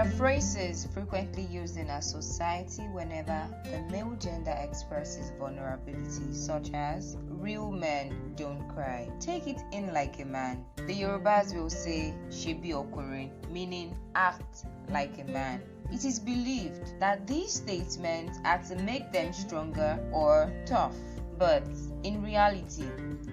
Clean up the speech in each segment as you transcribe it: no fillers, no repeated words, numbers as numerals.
are phrases frequently used in our society whenever the male gender expresses vulnerability, such as real men don't cry. Take it in like a man. The Yorubas will say shebi okunrin, meaning act like a man. It is believed that these statements are to make them stronger or tough. But in reality,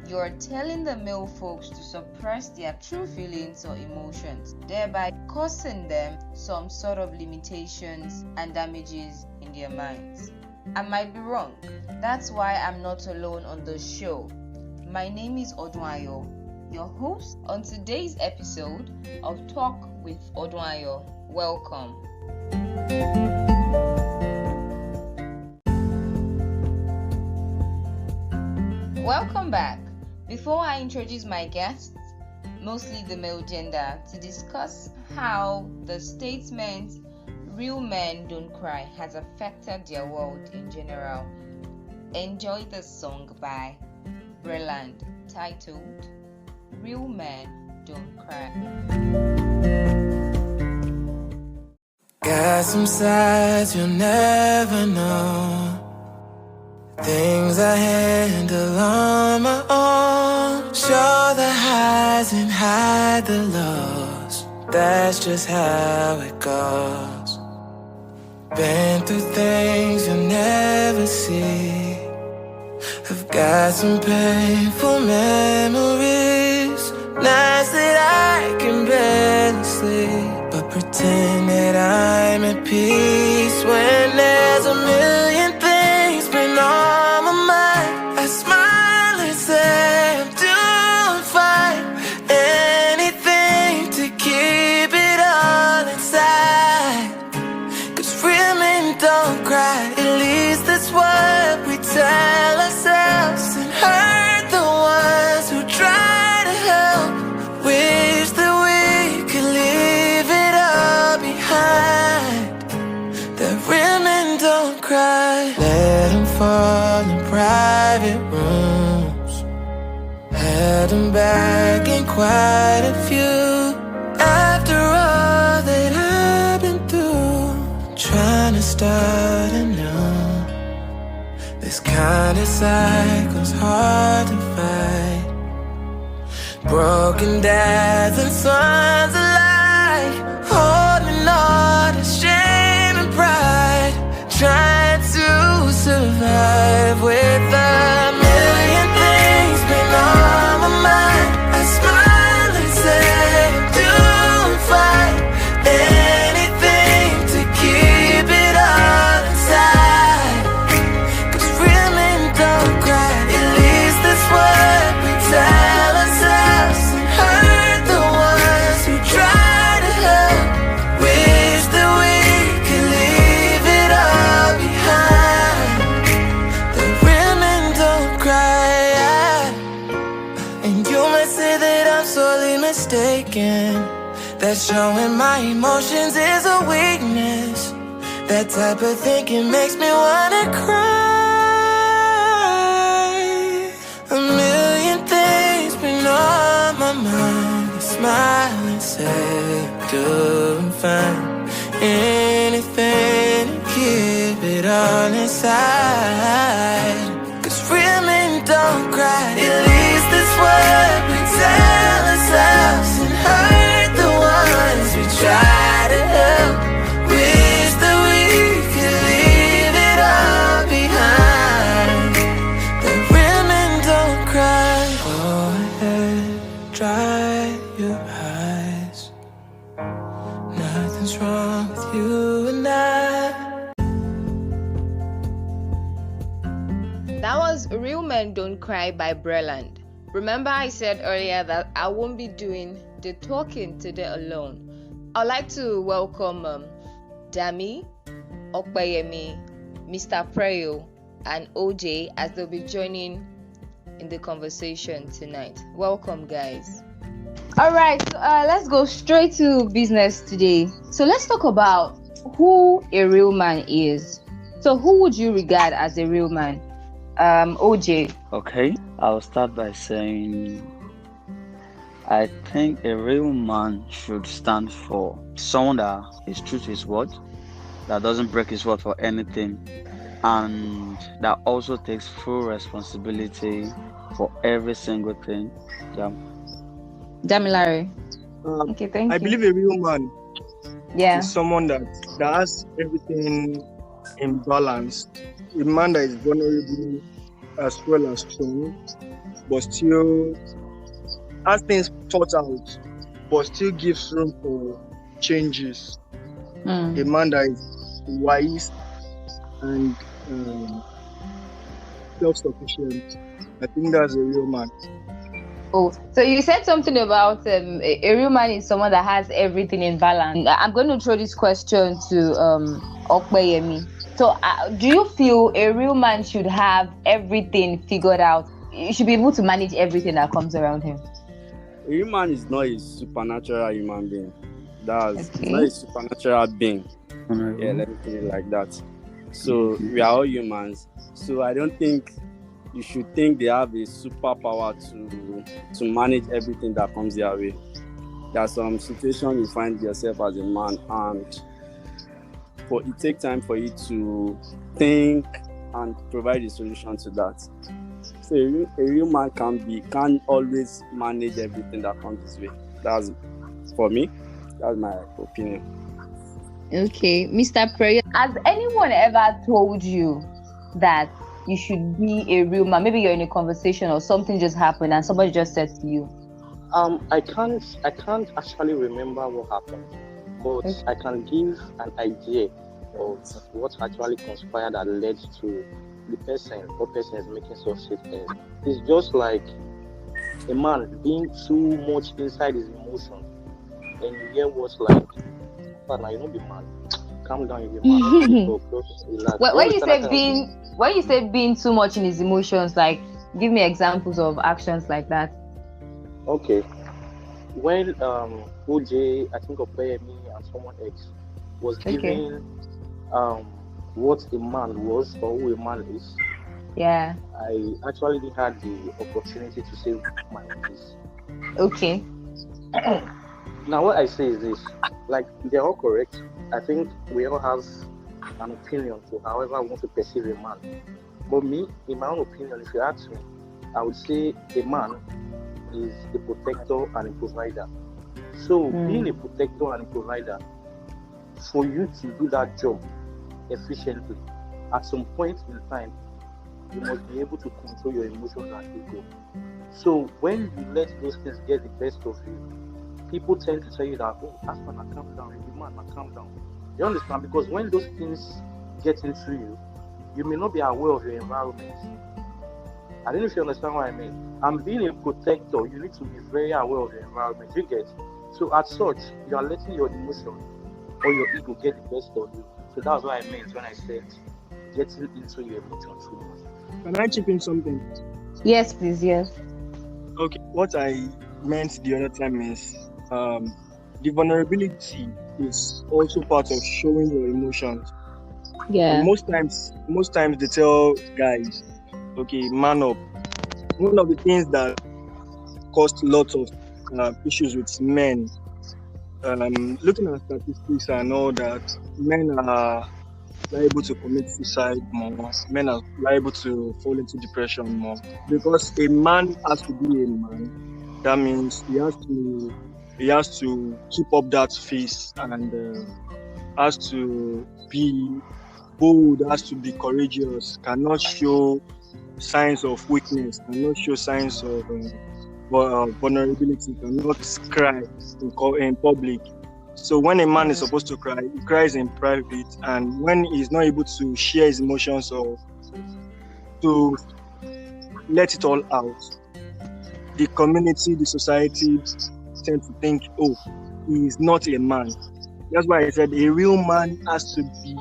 you are telling the male folks to suppress their true feelings or emotions, thereby causing them some sort of limitations and damages in their minds. I might be wrong. That's why I'm not alone on the show. My name is Odunayo, your host on today's episode of Talk with Odunayo. Welcome. Welcome back. Before I introduce my guests, mostly the male gender, to discuss how the statement "real men don't cry" has affected their world in general, enjoy the song by Breland titled "Real Men Don't Cry." Got some sides you'll never know, things I handle on my own. Show the highs and hide the lows, that's just how it goes. Been through things you'll never see, I've got some painful memories, nights that I can barely sleep, but pretend that I'm at peace when there's a million things been on my mind. I smile and say I'm doing fine, anything to keep it all inside. 'Cause real men don't cry, at least that's what we tell ourselves, and hurt the ones who try to help. Wish that we could leave it all behind. That real men don't cry. Let them fall in private rooms, had them back in quite a few. After all that I've been through, trying to start anew. This kind of cycle's hard to fight. Broken dads and sons alike, holding on to shame and pride, trying to survive with a million things been on my mind. I smile and say I'm doing fine, anything to keep it all inside. 'Cause real men don't cry, at least that's what we tell ourselves, and hurt the ones who try to help. Wish that we could leave it all behind. The real men don't cry. And you might say that I'm sorely mistaken, that showing my emotions is a weakness. That type of thinking makes me wanna cry. A million things been on my mind. I smile and say doing fine, anything to keep it all inside. 'Cause real men don't cry, at least that's what we tell ourselves, and hurt the ones we try to help. Wish that we could leave it all behind. The real men don't cry. Go ahead, dry your eyes, nothing's wrong with you and I. That was Real Men Don't Cry by Breland. Remember I said earlier that I won't be doing the talking today alone. I'd like to welcome Dami, Okpeyemi, Mr. Preyo, and OJ as they'll be joining in the conversation tonight. Welcome, guys. Alright, so let's go straight to business today. So let's talk about who a real man is. So who would you regard as a real man? OJ. Okay, I'll start by saying I think a real man should stand for someone that is true to his word, that doesn't break his word for anything, and that also takes full responsibility for every single thing. Yeah. Damilare. Um, Okay, I thank you. believe a real man Yeah. is someone that has everything in balance. A man that is vulnerable as well as strong, but still has things thought out, but still gives room for changes. Hmm. A man that is wise and self-sufficient. I think that's a real man. Oh, so you said something about a real man is someone that has everything in balance. I'm going to throw this question to Okpeyemi. So, do you feel a real man should have everything figured out? You should be able to manage everything that comes around him. A human is not a supernatural human being. It's Okay. not a supernatural being. Honorable. Yeah, let me put it like that. So we are all humans. So I don't think you should think they have a superpower to manage everything that comes their way. There are some situations you find yourself as a man, and it takes time for you to think and provide a solution to that. So a real man can't always manage everything that comes his way. That's for me. That's my opinion. Okay, Mr. Prayer, has anyone ever told you that you should be a real man? Maybe you're in a conversation or something just happened and somebody just said to you. I can't actually remember what happened, but Okay. I can give an idea of what actually conspired that led to the person is making such statements. It's just like a man being too much inside his emotion, and you hear what's like, "Now you don't be mad. Calm down, you be mad. Just relax." When you say being too much in his emotions, like give me examples of actions like that. Okay. When OJ, I think Opeyemi and someone else was giving what a man was or who a man is, Yeah. I actually had the opportunity to say my piece. Okay. Now what I say is this, like they're all correct. I think we all have an opinion to however I want to perceive a man. But me, in my own opinion, if you ask me, I would say a man is a protector and a provider. So being a protector and a provider, for you to do that job efficiently, at some point in time, you must be able to control your emotions and ego. So when you let those things get the best of you, people tend to tell you that, "Oh, Asman, calm down, you man, calm down." You understand? Because when those things get into you, you may not be aware of your environment. I don't know if you understand what I mean. And being a protector, you need to be very aware of your environment. You get? So as such, you are letting your emotion or your ego get the best of you. So that's what I meant when I said getting into your emotion too much. Can I chip in something? Yes, please. Yes. Okay. What I meant the other time is the vulnerability is also part of showing your emotions. Yeah. And most times they tell guys, okay, man up. One of the things that caused lots of issues with men, looking at statistics and all that, men are liable to commit suicide more. Men are liable to fall into depression more because a man has to be a man. That means he has to keep up that face and has to be bold, has to be courageous, cannot show signs of weakness, cannot show signs of vulnerability, cannot cry in public. So when a man is supposed to cry, he cries in private, and when he's not able to share his emotions or to let it all out, the community, the society tend to think, "Oh, he is not a man." That's why I said a real man has to be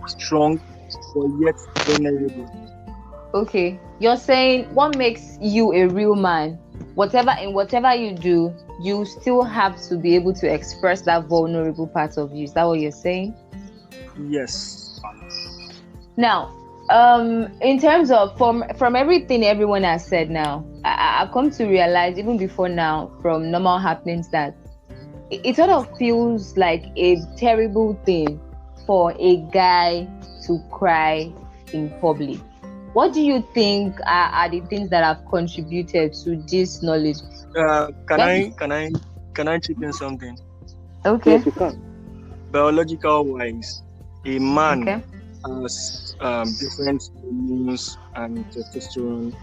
strong, but yet vulnerable. Okay. You're saying what makes you a real man? Whatever you do, you still have to be able to express that vulnerable part of you. Is that what you're saying? Yes. Now, in terms of from everything everyone has said now, I've come to realize even before now from normal happenings that it sort of feels like a terrible thing for a guy to cry in public. What do you think are the things that have contributed to this knowledge? Can I chip in something? Okay. Yes, you can. Biological wise, a man Okay. has different hormones and testosterone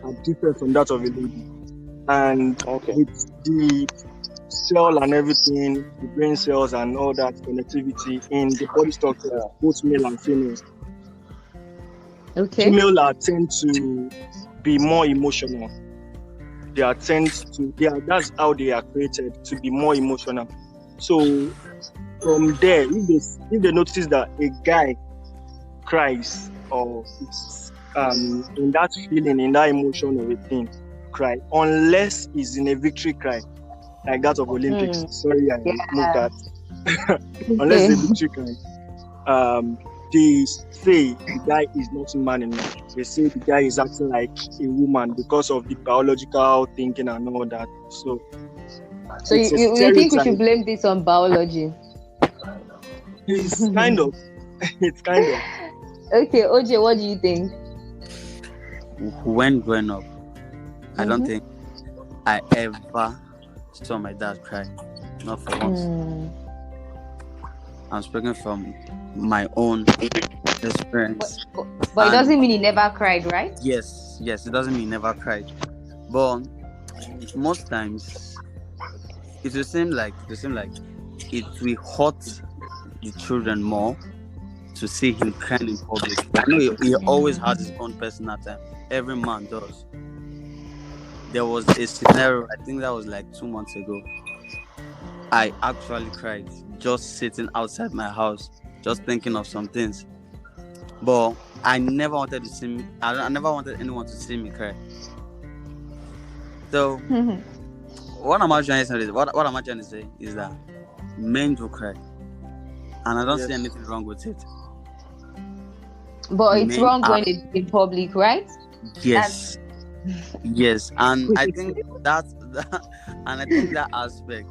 are different from that of a lady. And Okay. with the cell and everything, the brain cells and all that connectivity in the body structure, both male and female. Okay. Female tend to be more emotional. That's how they are created, to be more emotional. So from there, if they notice that a guy cries or is in that feeling, in that emotion of a thing, cry, unless he's in a victory cry, like that of Olympics. Sorry, I moved that. Unless it's a victory cry, they say the guy is not man enough. They say the guy is acting like a woman because of the biological thinking and all that. So you think we should blame this on biology? It's kind of. Okay, OJ, what do you think? When growing up, I don't think I ever saw my dad cry. Not for once. I'm speaking from my own experience. But it doesn't mean he never cried, right? Yes, it doesn't mean he never cried. But most times, it will seem like it will hurt the children more to see him crying in public. I know he always has his own personal time. Every man does. There was a scenario, I think that was like 2 months ago. I actually cried just sitting outside my house, just thinking of some things. But I never wanted to see me. I never wanted anyone to see me cry. So what am I trying to say is that men do cry, and I don't see anything wrong with it. But it's Men wrong are- when it's in public, right? Yes, yes, and I think that aspect,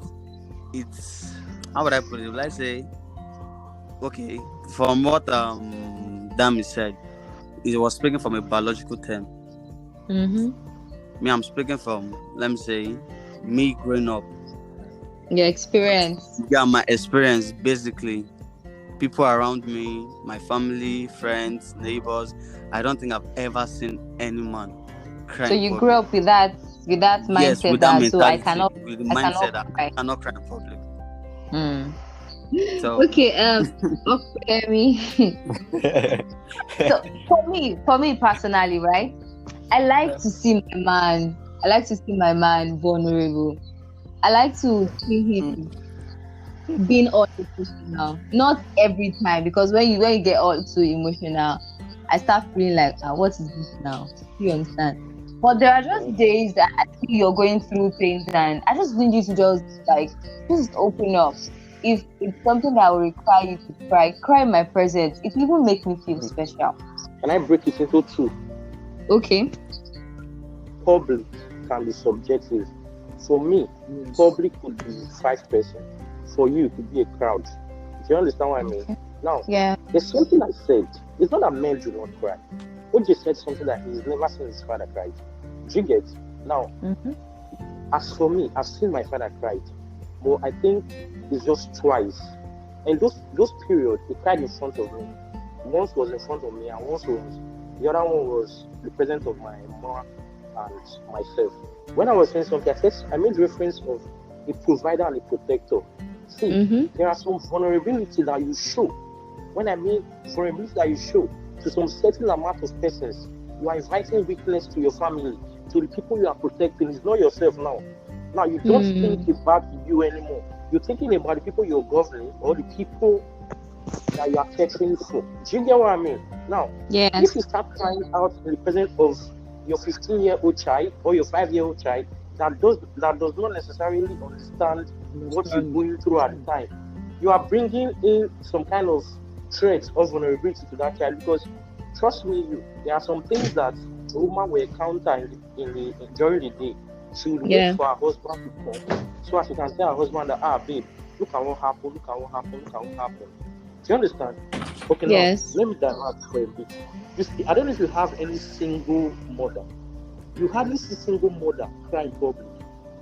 it's, how would I put it? Let's say, okay, from what Dami said, he was speaking from a biological term. Me, I'm speaking from, let me say, me growing up. Your experience. Yeah, my experience, basically, people around me, my family, friends, neighbors. I don't think I've ever seen any man cry. So you grew up with that mindset, yes, with that that so I mentality, cannot with the mindset that cry. I cannot cry in public. Mm. So Okay, Emi. So for me personally, right? I like to see my man vulnerable. I like to see him being all emotional. Not every time, because when you get all too emotional, I start feeling like, what is this now? You understand? But there are just days that I think you're going through things, and I just need you to just open up. If it's something that will require you to cry in my presence. It will even make me feel special. Can I break it into two? Okay. Public can be subjective. For me, public could be 5 person. For you, it could be a crowd. Do you understand what I mean? Now, there's something I said. It's not that men do not cry. OJ said something that he's never seen his father cry. Do you get? Now, as for me, I've seen my father cry. But I think it's just twice. And those periods, he cried in front of me. Once was in front of me, and the other one was the presence of my mom and myself. When I was saying something, I made reference of a provider and a protector. See, there are some vulnerability that you show. When I mean vulnerability that you show to some certain amount of persons, you are inviting weakness to your family, to the people you are protecting. It's not yourself now. Now you don't think about you anymore. You're thinking about the people you're governing or the people that you are caring for. Do you get what I mean? Now, if you start crying out in the presence of your 15-year-old child or your 5-year-old child that does not necessarily understand what you're going through at the time, you are bringing in some kind of threat or vulnerability to that child. Because trust me, there are some things that a woman will encounter during the day, she would Yeah. wait for her husband to come, so as she can tell her husband that, babe, look at what happened, look at what happened, look at what happened. Do you understand? Okay, Yes. now let me divert for a bit. You see, I don't know if you have any single mother. You hardly see single mother cry in public,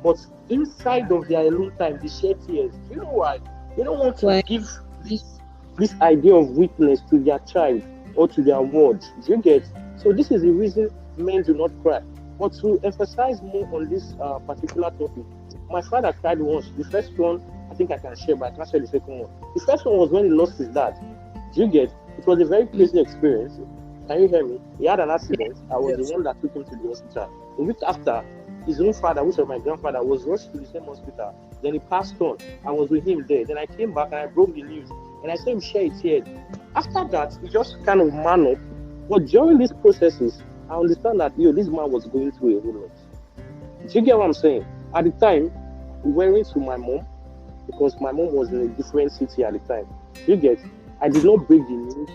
but inside of their alone time, they shed tears. You know why? They don't want to Why? give this idea of weakness to their child or to their word. Do you get? So this is the reason men do not cry. But to emphasize more on this particular topic, my father cried once. The first one, I think I can share, but I can't share the second one. The first one was when he lost his dad. Do you get? It was a very crazy experience. Can you hear me? He had an accident. I was Yes. the one that took him to the hospital. A week after, his own father, which was my grandfather, was rushed to the same hospital. Then he passed on. I was with him there. Then I came back and I broke the news. And I saw him share a tear. After that, he just kind of man up. But during these processes, I understand that this man was going through a whole lot. Do you get what I'm saying? At the time, we went to my mom because my mom was in a different city at the time. Do you get? I did not break the news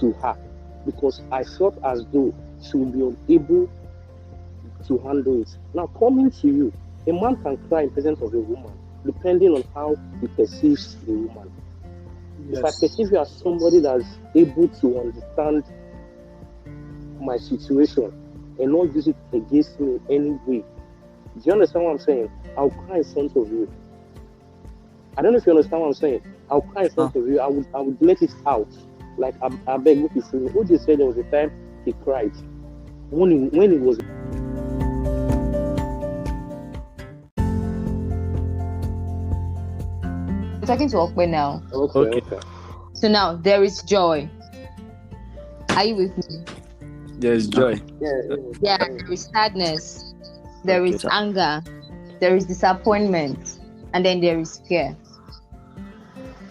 to her because I felt as though she would be unable to handle it. Now, coming to you, a man can cry in presence of a woman depending on how he perceives the woman. If I Yes. perceive you as somebody that's able to understand my situation and not use it against me in any way, do you understand what I'm saying? I'll cry in front of you. I don't know if you understand what I'm saying. I'll cry in front of you. I would let it out. Like I beg you to free me. OJ said there was a time he cried when he was. I'm talking to Okwe now. Okay. So now there is joy. Are you with me? There's joy. Yeah, there is sadness, there Okay. is anger, there is disappointment, and then there is fear.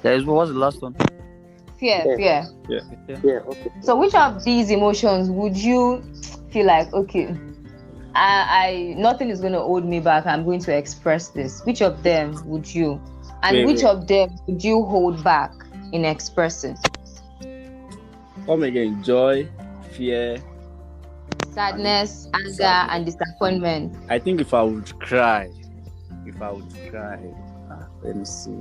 What was the last one? Fear, Yeah. fear. Yeah. Okay. So which of these emotions would you feel like, okay, I nothing is going to hold me back, I'm going to express this? Which of them would you? And Wait, which wait. of them would you hold back in expressing? Come again. Joy, fear. Sadness, anger, Sadness. and disappointment. I think if I would cry, let me see.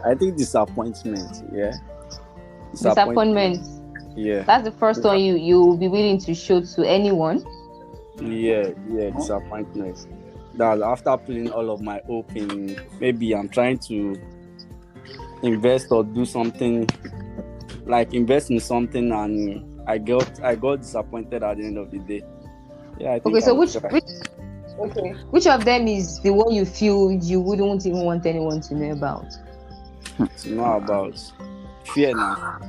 I think disappointment. Yeah. Disappointment. Yeah. That's the first one you will be willing to show to anyone. Yeah, disappointment. That after putting all of my hope in, maybe I'm trying to invest or do something, like invest in something, and I got disappointed at the end of the day. Yeah, I think. Okay, so I would try. which of them is the one you feel you wouldn't even want anyone to know about? To know about fear now.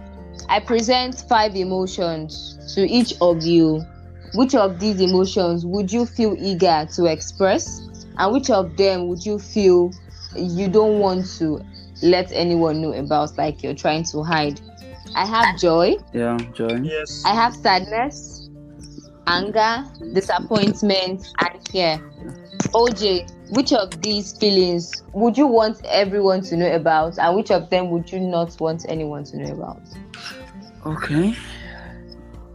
I present 5 emotions to each of you. Which of these emotions would you feel eager to express? And which of them would you feel you don't want to let anyone know about, like you're trying to hide? I have joy, Yeah, joy. Yes. I have sadness, anger, disappointment, and fear. OJ, which of these feelings would you want everyone to know about, and which of them would you not want anyone to know about? Okay.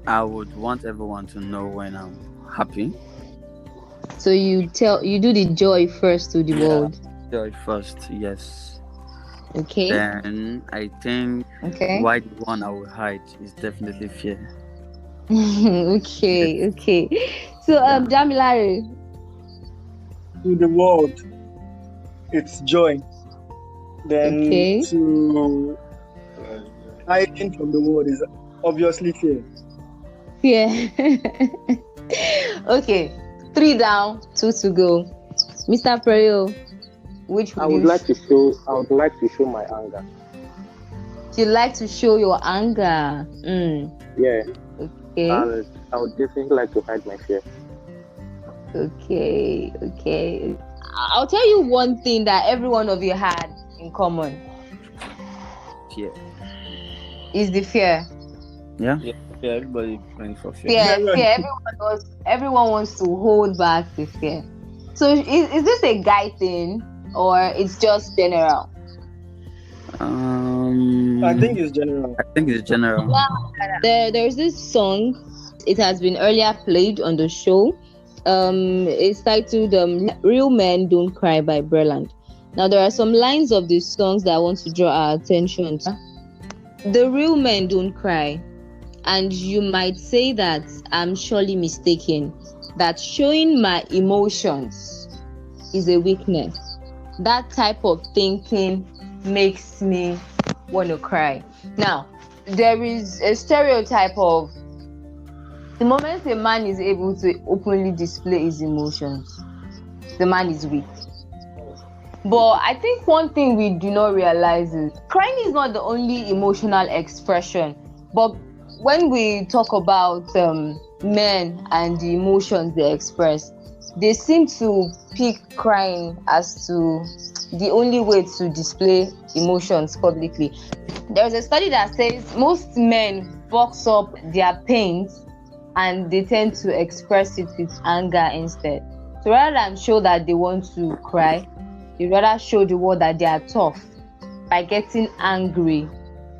I would want everyone to know when I'm happy. So you do the joy first to the Yeah. world. Joy first, yes. Okay. Then I think Okay. why the one I will hide is definitely fear. Okay. So Jamilare, To the world, it's joy. Then Okay. to hiding from the world is obviously fear. yeah. Okay. 3 down, 2 to go. Mr. Preyo, which I would would like to show my anger. you like to show your anger? Yeah. Okay. And I would definitely like to hide my fear. Okay. I'll tell you one thing that every one of you had in common Fear. is the fear. Yeah? Yeah, everybody praying for fear. Fear. Everyone wants to hold back the fear. So is this a guy thing or it's just general? I think it's general. I think it's general. There's this song It has been earlier played on the show. It's titled Real Men Don't Cry by Breland. Now, there are some lines of these songs that I want to draw our attention to. The real men don't cry. And you might say that I'm surely mistaken, that showing my emotions is a weakness. That type of thinking makes me want to cry. Now, there is a stereotype of the moment a man is able to openly display his emotions, the man is weak. But I think one thing we do not realize is crying is not the only emotional expression. But when we talk about men and the emotions they express, they seem to pick crying as to the only way to display emotions publicly. There's a study that says most men box up their pains and they tend to express it with anger instead. So rather than show that they want to cry, they rather show the world that they are tough by getting angry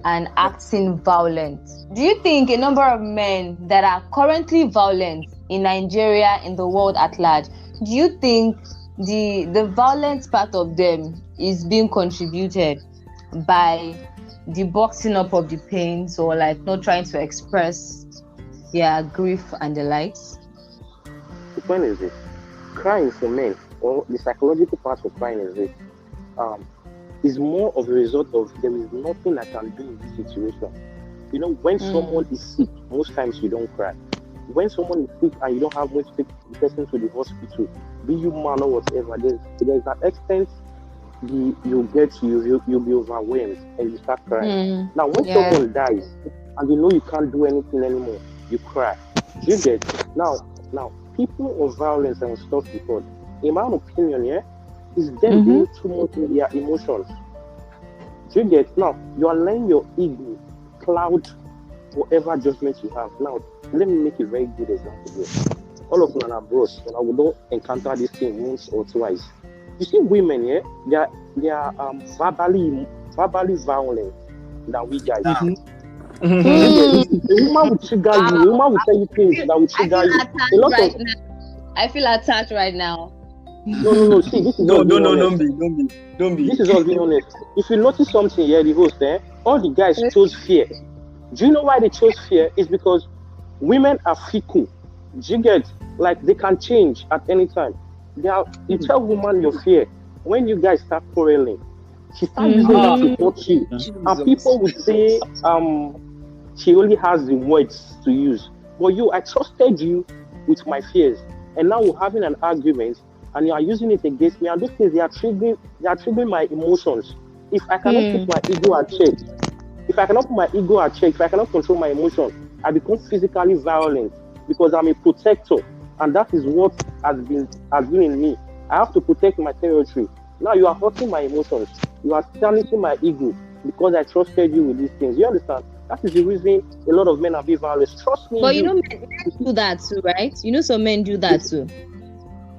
and acting violent. Do you think a number of men that are currently violent in Nigeria, in the world at large, do you think the violent part of them is being contributed by the boxing up of the pains, or like not trying to express their grief and the likes? The point is this: crying for men, or the psychological part of crying is this, is more of a result of there is nothing I can do in this situation. You know, when someone is sick, most times you don't cry. When someone is sick and you don't have way to take the person to the hospital, be you man or whatever, there's an extent you'll be overwhelmed and you start crying. Now, when someone dies and you know you can't do anything anymore, you cry. You get now people of violence and stuff before, in my opinion, is them being too much in their emotions. You get now you are letting your ego cloud whatever judgment you have. Now, let me make a very good example here. All of them are bros, and I would not encounter this thing once or twice. You see, women, they are verbally violent than we guys. A woman will trigger you. A woman will tell you things that will trigger you. I feel attacked right now. No. See, this is don't be. This is all being honest. If you notice something here, the host, all the guys chose fear. Do you know why they chose fear? It's because women are fickle. Do you get, like, they can change at any time. You tell woman your fear. When you guys start quarreling, she starts using that to touch you. And people would say she only has the words to use. But I trusted you with my fears. And now we're having an argument and you are using it against me. And those things, they are triggering my emotions. If I cannot keep my ego at check, if I cannot control my emotions, I become physically violent because I'm a protector. And that is what has been in me. I have to protect my territory. Now you are hurting my emotions. You are challenging my ego because I trusted you with these things. You understand? That is the reason a lot of men are being violent. Trust me. But you know, men do that too, right? You know, some men do that too.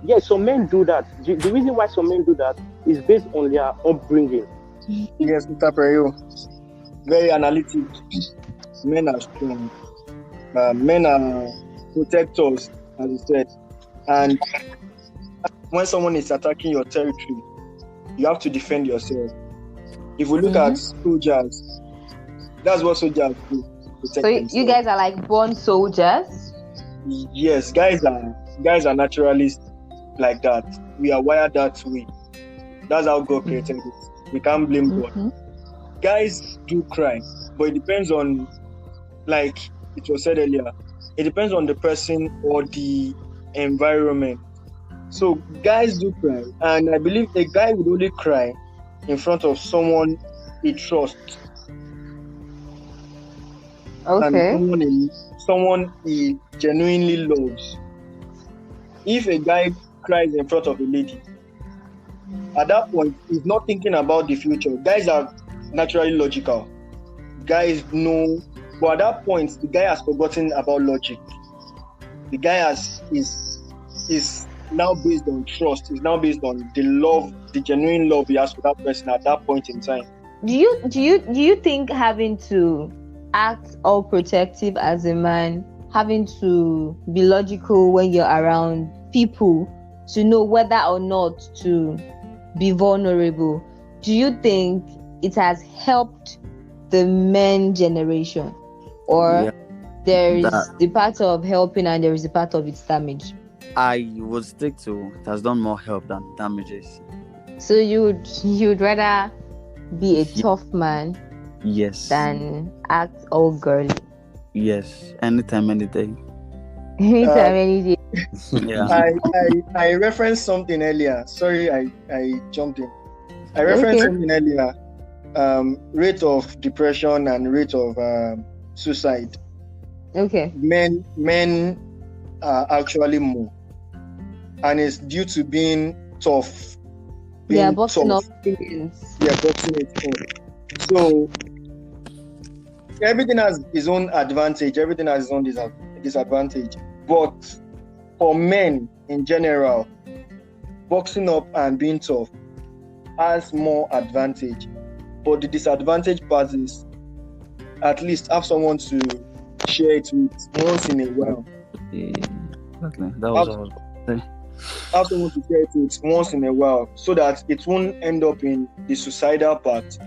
Yes, some men do that. The reason why some men do that is based on their upbringing. Yes, Mr. Perio. Very analytic. Men are strong. Men are protectors, as you said. And when someone is attacking your territory, you have to defend yourself. If we look at soldiers, that's what soldiers do. So you guys are like born soldiers? Yes, guys are naturalists like that. We are wired that way. That's how God created it. We can't blame God. Guys do cry, but it depends on, like it was said earlier, it depends on the person or the environment. So guys do cry, and I believe a guy would only cry in front of someone he trusts. Okay. And someone he genuinely loves. If a guy cries in front of a lady, at that point he's not thinking about the future. Guys are naturally logical. Guys know, but at that point the guy has forgotten about logic. The guy is now based on trust. It's now based on the love, the genuine love he has for that person at that point in time. Do you think having to act all protective as a man having to be logical when you're around people to know whether or not to be vulnerable, do you think it has helped the men generation, or Yeah, there is that the part of helping and there is the part of its damage? I would stick to. It has done more help than damages. So you'd rather be a tough man Yes. than act all girly Yes. Anytime, any day. anytime, any day. Yeah. I referenced something earlier. Sorry, I jumped in. I referenced Okay. something earlier. Rate of depression and rate of suicide. Okay. Men are actually more, and it's due to being tough. They are Being boxing tough. up feelings. Yeah, boxing it in. So everything has its own advantage. Everything has its own disadvantage. But for men in general, boxing up and being tough has more advantage. But the disadvantage part is at least have someone to share it with once in a while. Exactly. That was what I was about to say. Have someone to share it with once in a while so that it won't end up in the suicidal part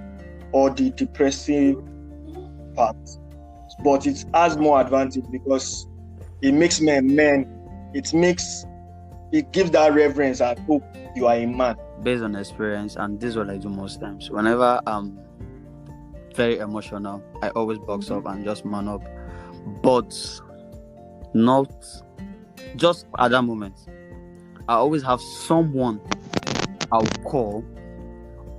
or the depressive part. But it has more advantage because it makes men. It gives that reverence and hope you are a man. Based on experience, and this is what I do most times. Whenever I'm very emotional, I always box up and just man up. But not just at that moment. I always have someone I'll call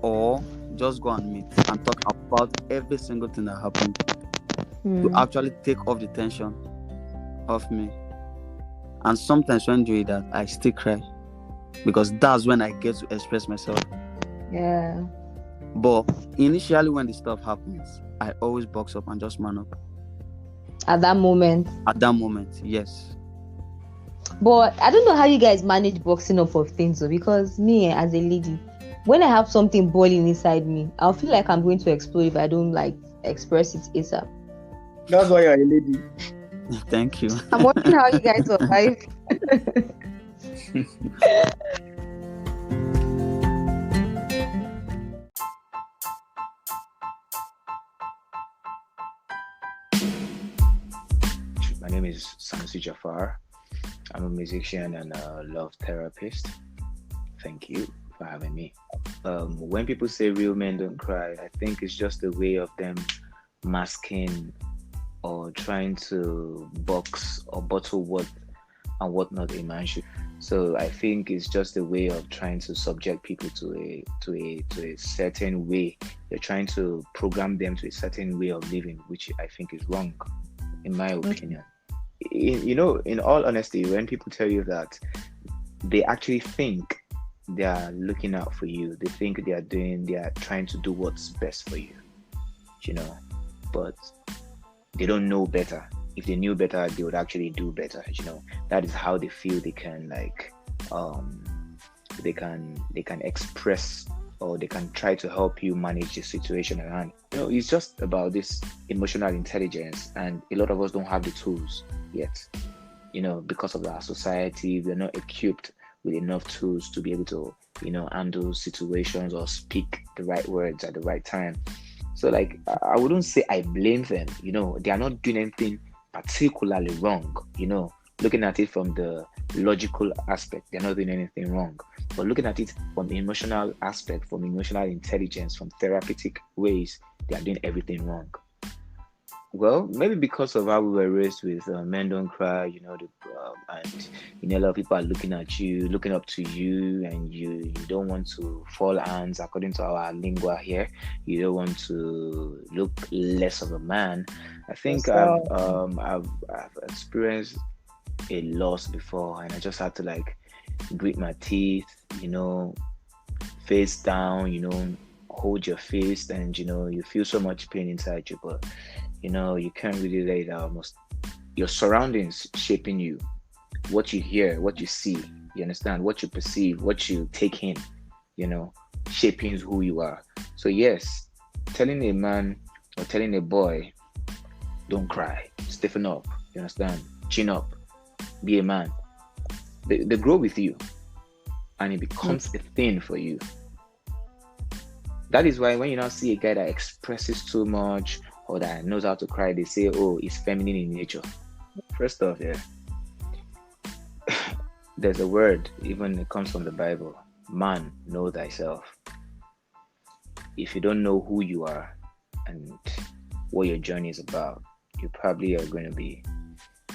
or just go and meet and talk about every single thing that happened to actually take off the tension off me. And sometimes when doing that, I still cry because that's when I get to express myself. Yeah. But initially when the stuff happens, I always box up and just man up. At that moment. At that moment, yes. But I don't know how you guys manage boxing up of things though, because me as a lady, when I have something boiling inside me, I'll feel like I'm going to explode if I don't like express it ASAP. That's why you're a lady. Thank you. I'm wondering how you guys survive. My name is Sanusi Jafar. I'm a musician and a love therapist. Thank you for having me. When people say real men don't cry, I think it's just a way of them masking or trying to box or bottle what and whatnot a man should. So I think it's just a way of trying to subject people to a certain way. They're trying to program them to a certain way of living, which I think is wrong, in my opinion. In all honesty, when people tell you that, they actually think they are looking out for you. They think they are trying to do what's best for you, but they don't know better. If they knew better, they would actually do better. That is how they feel they can they can express, or they can try to help you manage the situation at hand. It's just about this emotional intelligence, and a lot of us don't have the tools yet. Because of our society, we're not equipped with enough tools to be able to, handle situations or speak the right words at the right time. So I wouldn't say I blame them. They are not doing anything particularly wrong. Looking at it from the logical aspect, they're not doing anything wrong. But looking at it from the emotional aspect, from emotional intelligence, from therapeutic ways, they are doing everything wrong. Well, maybe because of how we were raised with men don't cry, and a lot of people are looking up to you, and you don't want to fall hands. According to our lingua here, you don't want to look less of a man. I think I've experienced a loss before, and I just had to grit my teeth, face down, hold your fist, and you feel so much pain inside you, but you can't really let it out. Your surroundings shaping you, what you hear, what you see, you understand, what you perceive, what you take in, shaping who you are. So yes, telling a man or telling a boy, don't cry, stiffen up, you understand, chin up, be a man. They grow with you, and it becomes a thing for you. That is why when you now see a guy that expresses too much or that knows how to cry, they say, oh, he's feminine in nature. First off, there's a word, even it comes from the Bible. Man, know thyself. If you don't know who you are and what your journey is about, you probably are going to be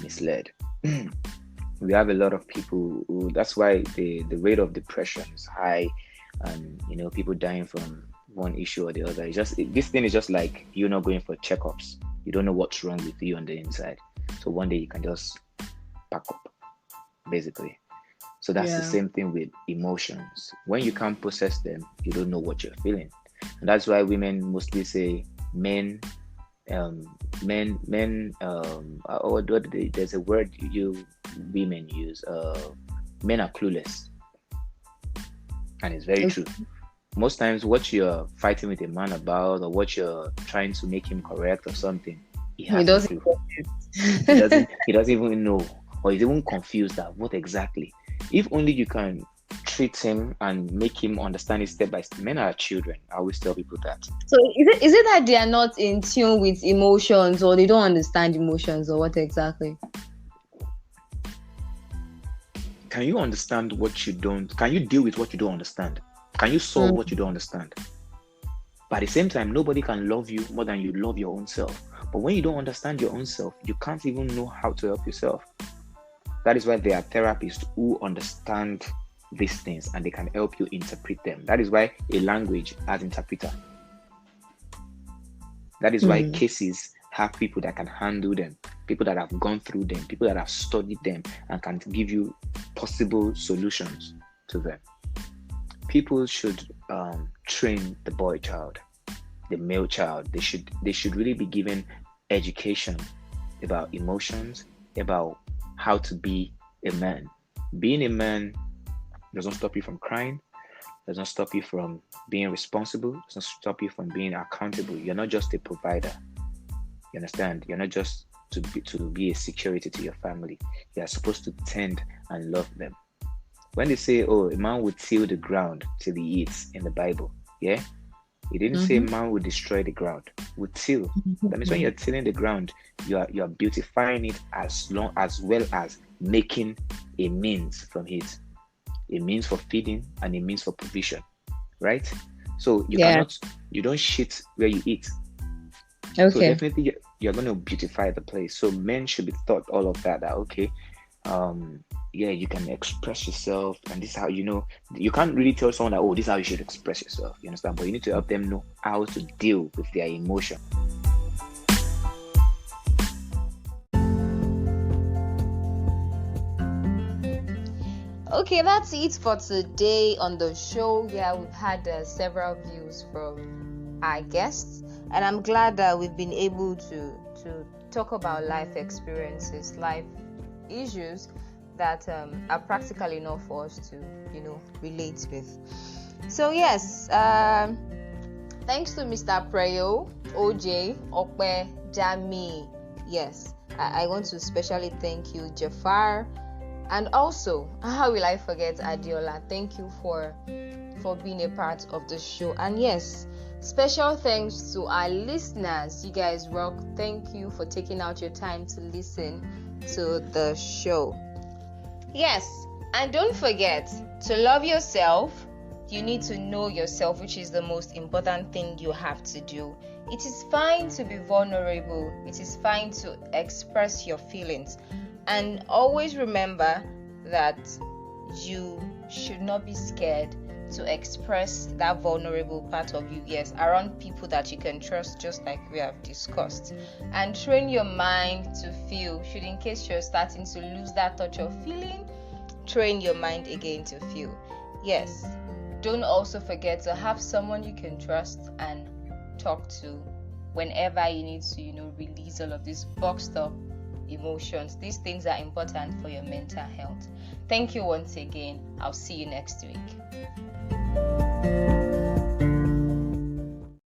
misled. We have a lot of people who, that's why the rate of depression is high, and people dying from one issue or the other. This thing is just like you're not going for checkups. You don't know what's wrong with you on the inside. So one day you can just pack up, basically. So that's the same thing with emotions. When you can't process them, you don't know what you're feeling. And that's why women mostly say there's a word women use, men are clueless. And it's very true. Most times what you're fighting with a man about, or what you're trying to make him correct or something, he doesn't even know, or he's even confused at what exactly. If only you can treat him and make him understand it step by step. Men are children. I always tell people that. So is it that they are not in tune with emotions, or they don't understand emotions, or what exactly? Can you understand what you don't? Can you deal with what you don't understand? Can you solve what you don't understand? But at the same time, nobody can love you more than you love your own self. But when you don't understand your own self, you can't even know how to help yourself. That is why there are therapists who understand these things and they can help you interpret them. That is why a language has interpreter. That is why cases have people that can handle them, people that have gone through them, people that have studied them and can give you possible solutions to them. People should train the boy child, the male child. They should really be given education about emotions, about how to be a man. Being a man doesn't stop you from crying, doesn't stop you from being responsible, doesn't stop you from being accountable. You're not just a provider. You understand? You're not just to be a security to your family. You're supposed to tend and love them. When they say, oh, a man would till the ground till he eats in the Bible, it didn't say man would destroy the ground, would till. That means when you're tilling the ground, you are beautifying it as well as making a means from it, a means for feeding and a means for provision, right? So you don't shit where you eat. Okay. So definitely you're going to beautify the place. So men should be taught all of that okay, you can express yourself, and this is how you can't really tell someone that, oh, this is how you should express yourself, you understand? But you need to help them know how to deal with their emotion. Okay, that's it for today on the show. We've had several views from our guests, and I'm glad that we've been able to talk about life experiences, life issues that are practical enough for us to relate with. So yes, thanks to Mr. Preyo, OJ, Okpe, Jami. Yes, I want to especially thank you, Jafar, and also, how will I forget, Adiola? Thank you for being a part of the show. And yes, special thanks to our listeners. You guys rock. Thank you for taking out your time to listen to the show. Yes, and don't forget to love yourself. You need to know yourself, which is the most important thing you have to do. It is fine to be vulnerable. It is fine to express your feelings. And always remember that you should not be scared to express that vulnerable part of you, around people that you can trust, just like we have discussed. And train your mind to feel. Should, in case you're starting to lose that touch of feeling, train your mind again to feel. Yes, don't also forget to have someone you can trust and talk to whenever you need to, release all of these boxed up emotions. These things are important for your mental health. Thank you once again. I'll see you next week.